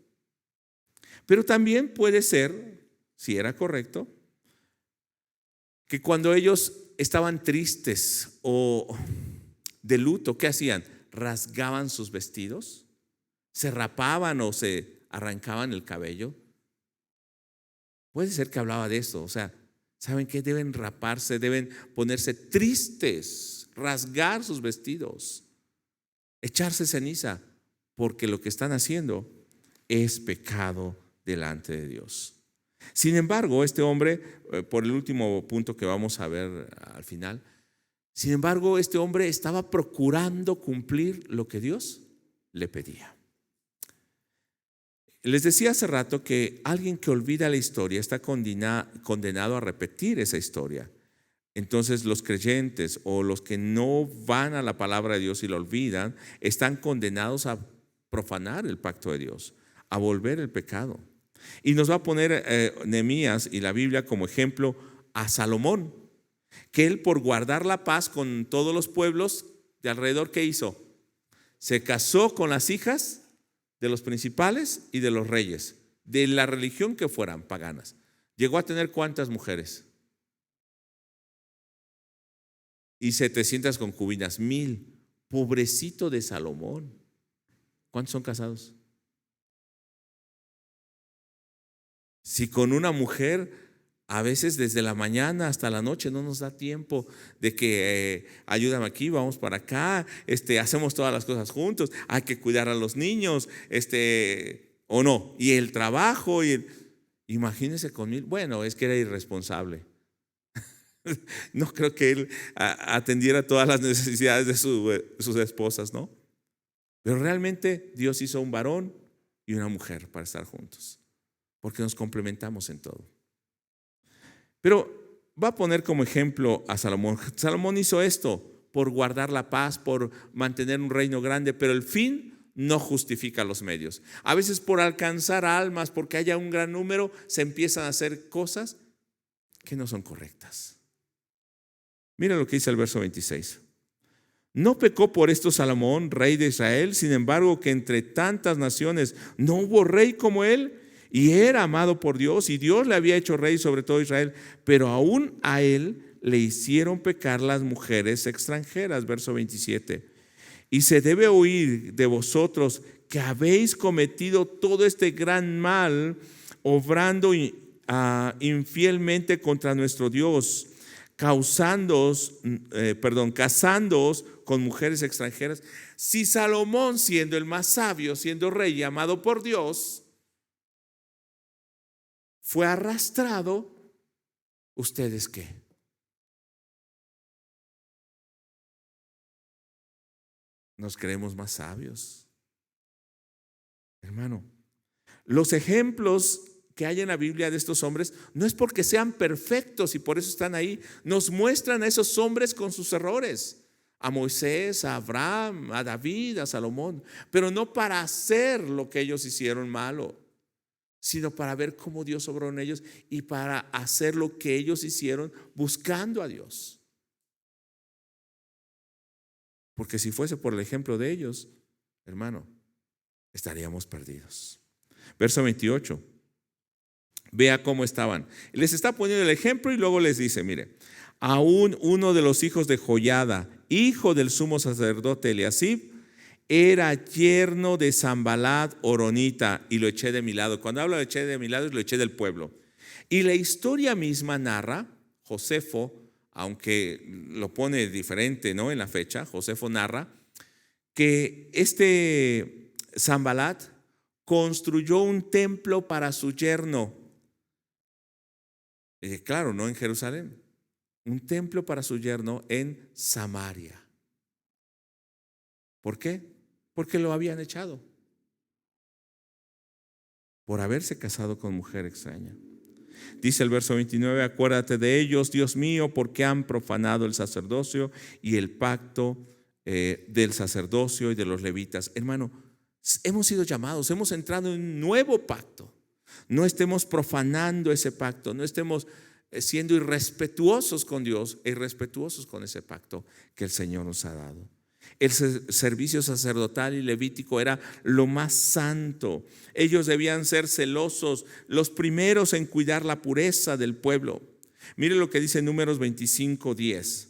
Pero también puede ser, si era correcto, que cuando ellos estaban tristes o de luto, ¿qué hacían? Rasgaban sus vestidos, se rapaban o se arrancaban el cabello. Puede ser que hablaba de esto. O sea, ¿saben qué? Deben raparse, deben ponerse tristes, rasgar sus vestidos, echarse ceniza, porque lo que están haciendo es pecado delante de Dios. Sin embargo, este hombre, por el último punto que vamos a ver al final, sin embargo, este hombre estaba procurando cumplir lo que Dios le pedía. Les decía hace rato que alguien que olvida la historia está condenado a repetir esa historia. Entonces los creyentes o los que no van a la palabra de Dios y la olvidan, están condenados a profanar el pacto de Dios, a volver el pecado. Y nos va a poner Nehemías y la Biblia como ejemplo a Salomón, que él, por guardar la paz con todos los pueblos de alrededor, ¿qué hizo? Se casó con las hijas de los principales y de los reyes, de la religión que fueran paganas. Llegó a tener ¿cuántas mujeres? Y 700 concubinas, 1000. Pobrecito de Salomón. ¿Cuántos son casados? Si con una mujer a veces desde la mañana hasta la noche no nos da tiempo de que ayúdame aquí, vamos para acá, hacemos todas las cosas juntos, hay que cuidar a los niños, o no, y el trabajo, imagínense con 1000. Bueno, es que era irresponsable. No creo que él atendiera todas las necesidades de sus esposas, ¿no? Pero realmente Dios hizo un varón y una mujer para estar juntos, porque nos complementamos en todo. Pero va a poner como ejemplo a Salomón. Salomón hizo esto por guardar la paz, por mantener un reino grande, pero el fin no justifica los medios. A veces por alcanzar almas, porque haya un gran número, se empiezan a hacer cosas que no son correctas. Mira lo que dice el verso 26. No pecó por esto Salomón, rey de Israel, sin embargo que entre tantas naciones no hubo rey como él, y era amado por Dios, y Dios le había hecho rey sobre todo Israel, pero aún a él le hicieron pecar las mujeres extranjeras. Verso 27. Y se debe oír de vosotros que habéis cometido todo este gran mal, obrando infielmente contra nuestro Dios, casándoos con mujeres extranjeras. Si Salomón, siendo el más sabio, siendo rey y amado por Dios, fue arrastrado, ¿ustedes qué? Nos creemos más sabios. Hermano, los ejemplos que hay en la Biblia de estos hombres no es porque sean perfectos y por eso están ahí. Nos muestran a esos hombres con sus errores. a Moisés, a Abraham, a David, a Salomón, pero no para hacer lo que ellos hicieron malo, sino para ver cómo Dios obró en ellos y para hacer lo que ellos hicieron buscando a Dios. Porque si fuese por el ejemplo de ellos, hermano, estaríamos perdidos. Verso 28. Vea cómo estaban. Les está poniendo el ejemplo y luego les dice, mire, aún uno de los hijos de Joiada, hijo del sumo sacerdote Eliasib, era yerno de Sanbalat horonita, y lo eché de mi lado. Cuando hablo de eché de mi lado, lo eché del pueblo. Y la historia misma narra, Josefo, aunque lo pone diferente, ¿no?, en la fecha, Josefo narra que este Sanbalat construyó un templo para su yerno. Claro, no en Jerusalén, un templo para su yerno en Samaria. ¿Por qué? Porque lo habían echado por haberse casado con mujer extraña. Dice el verso 29, acuérdate de ellos, Dios mío, porque han profanado el sacerdocio y el pacto del sacerdocio y de los levitas. Hermano, hemos sido llamados, hemos entrado en un nuevo pacto. No estemos profanando ese pacto, no estemos siendo irrespetuosos con Dios e irrespetuosos con ese pacto que el Señor nos ha dado. El servicio sacerdotal y levítico era lo más santo. Ellos debían ser celosos, los primeros en cuidar la pureza del pueblo. Mire lo que dice Números 25:10.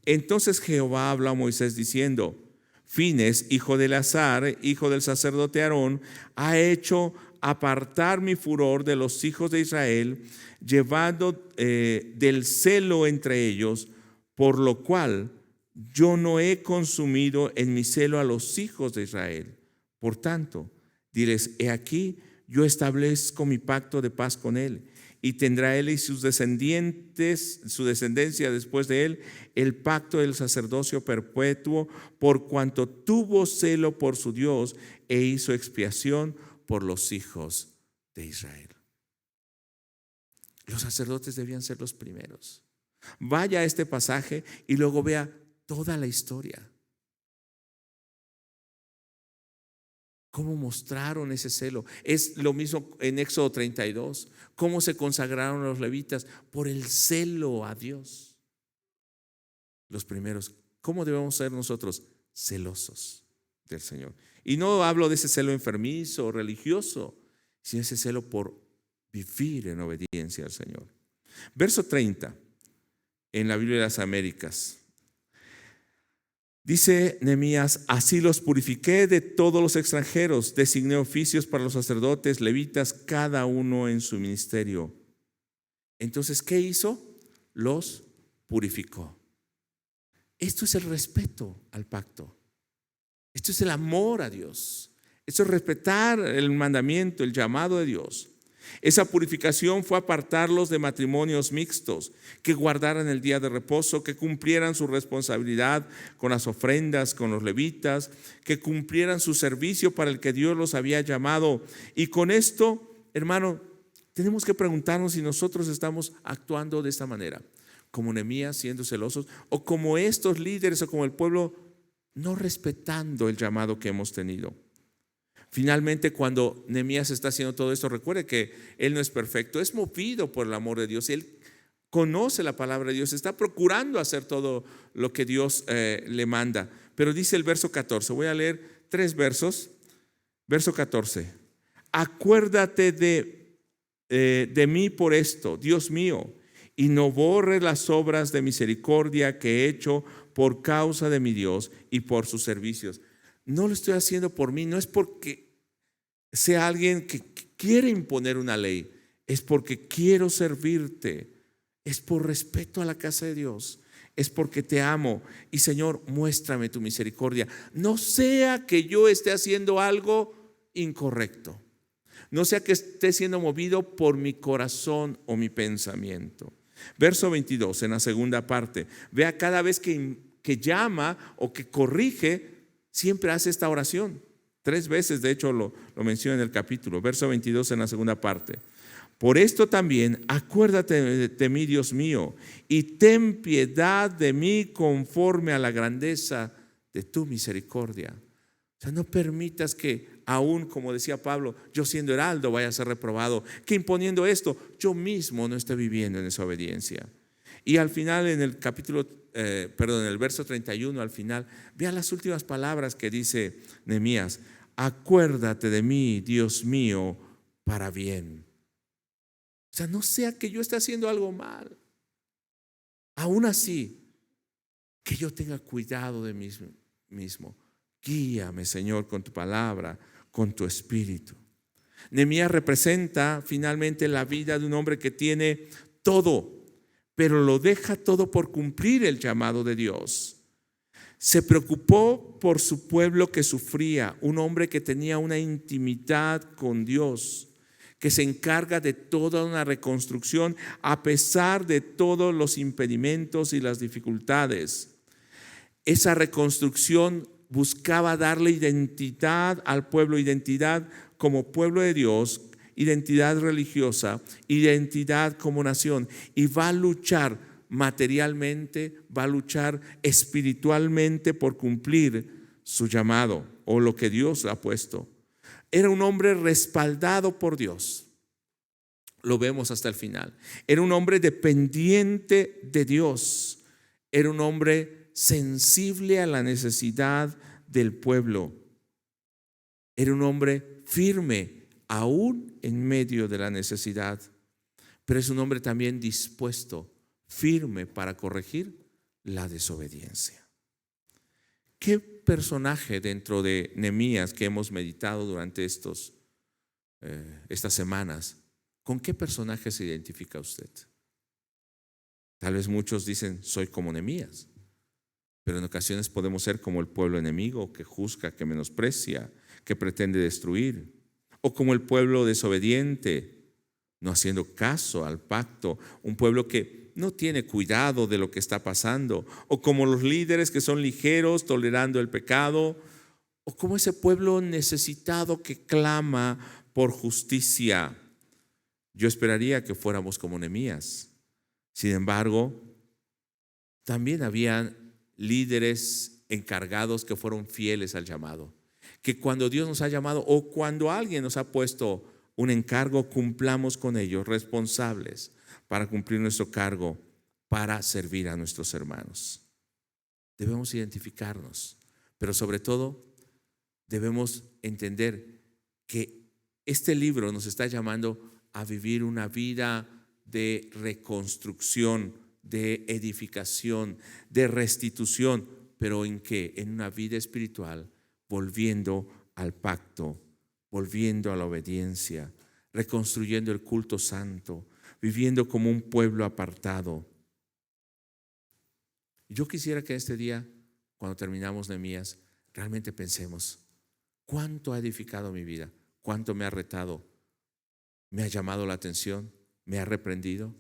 Entonces Jehová habló a Moisés diciendo, Fines, hijo de Eleazar, hijo del sacerdote Aarón, ha hecho apartar mi furor de los hijos de Israel, llevando del celo entre ellos, por lo cual yo no he consumido en mi celo a los hijos de Israel. Por tanto, diles, he aquí, yo establezco mi pacto de paz con él, y tendrá él y sus descendientes, su descendencia después de él, el pacto del sacerdocio perpetuo, por cuanto tuvo celo por su Dios e hizo expiación por los hijos de Israel. Los sacerdotes debían ser los primeros. Vaya a este pasaje y luego vea toda la historia. Cómo mostraron ese celo. Es lo mismo en Éxodo 32. Cómo se consagraron los levitas por el celo a Dios. Los primeros. ¿Cómo debemos ser nosotros? Celosos del Señor. Y no hablo de ese celo enfermizo o religioso, sino ese celo por vivir en obediencia al Señor. Verso 30 en la Biblia de las Américas. Dice Nehemías, así los purifiqué de todos los extranjeros, designé oficios para los sacerdotes, levitas, cada uno en su ministerio. Entonces, ¿qué hizo? Los purificó. Esto es el respeto al pacto. Esto es el amor a Dios. Esto es respetar el mandamiento, el llamado de Dios. Esa purificación fue apartarlos de matrimonios mixtos, que guardaran el día de reposo, que cumplieran su responsabilidad con las ofrendas, con los levitas, que cumplieran su servicio para el que Dios los había llamado. Y con esto, hermano, tenemos que preguntarnos si nosotros estamos actuando de esta manera, como Nehemías, siendo celosos, o como estos líderes o como el pueblo, no respetando el llamado que hemos tenido. Finalmente, cuando Nehemías está haciendo todo esto, recuerde que él no es perfecto, es movido por el amor de Dios, él conoce la palabra de Dios, está procurando hacer todo lo que Dios le manda. Pero dice el verso 14, voy a leer 3 versos. Verso 14, acuérdate de mí por esto, Dios mío, y no borres las obras de misericordia que he hecho por causa de mi Dios y por sus servicios. No lo estoy haciendo por mí, no es porque sea alguien que quiere imponer una ley, es porque quiero servirte, es por respeto a la casa de Dios, es porque te amo y Señor, muéstrame tu misericordia. No sea que yo esté haciendo algo incorrecto, no sea que esté siendo movido por mi corazón o mi pensamiento. Verso 22 en la segunda parte, vea cada vez que llama o que corrige, siempre hace esta oración. 3 veces, de hecho, lo menciona en el capítulo. Verso 22 en la segunda parte. Por esto también acuérdate de mí, Dios mío, y ten piedad de mí conforme a la grandeza de tu misericordia. O sea, no permitas que aún, como decía Pablo, yo siendo heraldo vaya a ser reprobado, que imponiendo esto yo mismo no esté viviendo en esa obediencia. Y al final en el en el verso 31 al final, vean las últimas palabras que dice Nehemías: acuérdate de mí, Dios mío, para bien. O sea, no sea que yo esté haciendo algo mal. Aún así, que yo tenga cuidado de mí mismo. Guíame, Señor, con tu palabra, con tu espíritu. Nehemías representa finalmente la vida de un hombre que tiene todo, pero lo deja todo por cumplir el llamado de Dios. Se preocupó por su pueblo que sufría, un hombre que tenía una intimidad con Dios, que se encarga de toda una reconstrucción a pesar de todos los impedimentos y las dificultades. Esa reconstrucción buscaba darle identidad al pueblo, identidad como pueblo de Dios, identidad religiosa, identidad como nación, y va a luchar materialmente, va a luchar espiritualmente por cumplir su llamado o lo que Dios ha puesto. Era un hombre respaldado por Dios. Lo vemos hasta el final. Era un hombre dependiente de Dios. Era un hombre sensible a la necesidad del pueblo. Era un hombre firme aún en medio de la necesidad. Pero es un hombre también dispuesto, firme para corregir la desobediencia. ¿Qué personaje dentro de Nehemías que hemos meditado durante estas semanas, con qué personaje se identifica usted? Tal vez muchos dicen, soy como Nehemías, pero en ocasiones podemos ser como el pueblo enemigo que juzga, que menosprecia, que pretende destruir, o como el pueblo desobediente, no haciendo caso al pacto, un pueblo que no tiene cuidado de lo que está pasando, o como los líderes que son ligeros tolerando el pecado, o como ese pueblo necesitado que clama por justicia. Yo esperaría que fuéramos como Nehemías. Sin embargo, también había líderes encargados que fueron fieles al llamado, que cuando Dios nos ha llamado o cuando alguien nos ha puesto un encargo, cumplamos con ellos, responsables para cumplir nuestro cargo, para servir a nuestros hermanos. Debemos identificarnos, pero sobre todo debemos entender que este libro nos está llamando a vivir una vida de reconstrucción, de edificación, de restitución, pero ¿en qué? En una vida espiritual, volviendo al pacto, volviendo a la obediencia, reconstruyendo el culto santo, viviendo como un pueblo apartado. Yo quisiera que este día, cuando terminamos Nehemías, realmente pensemos, ¿cuánto ha edificado mi vida? ¿Cuánto me ha retado? ¿Me ha llamado la atención? ¿Me ha reprendido?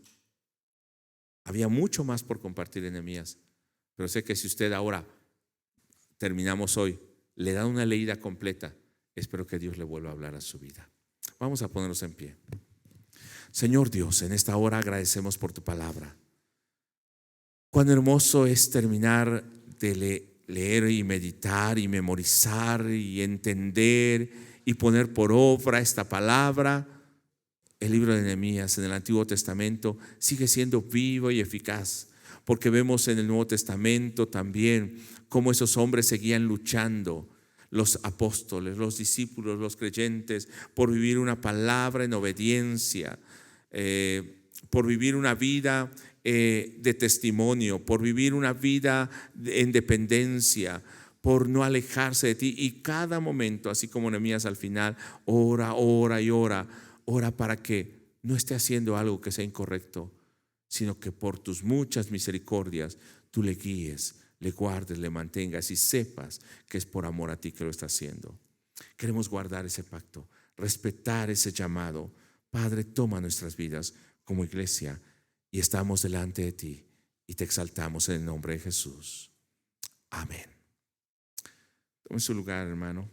Había mucho más por compartir en Nehemías, pero sé que si usted ahora, terminamos hoy, le da una leída completa, espero que Dios le vuelva a hablar a su vida. Vamos a ponernos en pie. Señor Dios, en esta hora agradecemos por tu palabra. Cuán hermoso es terminar de leer y meditar y memorizar y entender y poner por obra esta palabra. El libro de Nehemías en el Antiguo Testamento sigue siendo vivo y eficaz, porque vemos en el Nuevo Testamento también cómo esos hombres seguían luchando, los apóstoles, los discípulos, los creyentes, por vivir una palabra en obediencia, por vivir una vida de testimonio, por vivir una vida en dependencia, por no alejarse de ti. Y cada momento, así como Nehemías al final, ora para que no esté haciendo algo que sea incorrecto, sino que por tus muchas misericordias tú le guíes, le guardes, le mantengas y sepas que es por amor a ti que lo está haciendo. Queremos guardar ese pacto, respetar ese llamado. Padre, toma nuestras vidas como iglesia y estamos delante de ti y te exaltamos en el nombre de Jesús. Amén. Tome su lugar, hermano.